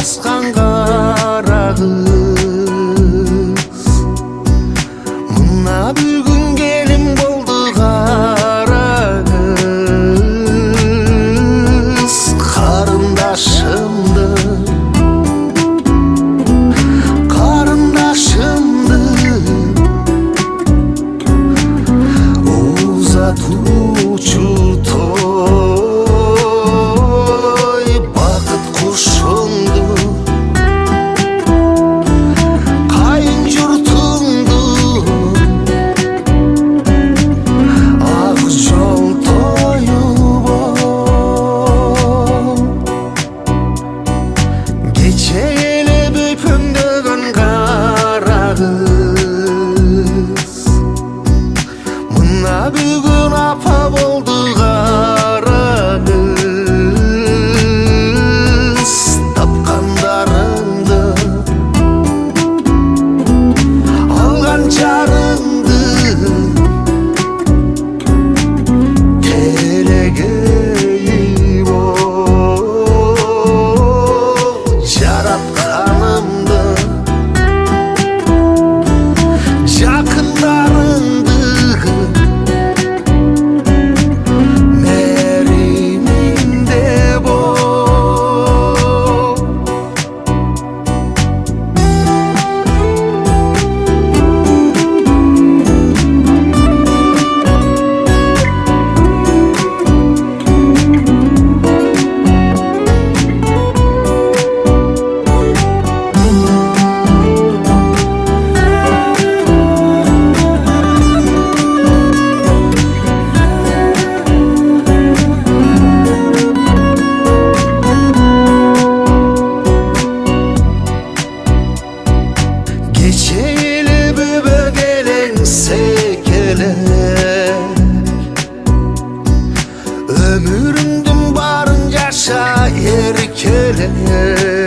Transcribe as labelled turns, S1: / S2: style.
S1: басқан қара қыз мына бүгін келін болды қара қыз қарындашымды ұзатушы той бақыт құшыңды қайын жұртыңды ақ жол тойы бол кеше келіп өпімдеген қара қыз мына бүгін апа болды қара қыз тапқандарыңды алған жарыңды келегей бол жаратқанымды жақындарыңды Geçeyle bübe gelense kelek ömrümdün barın yaşa erkelek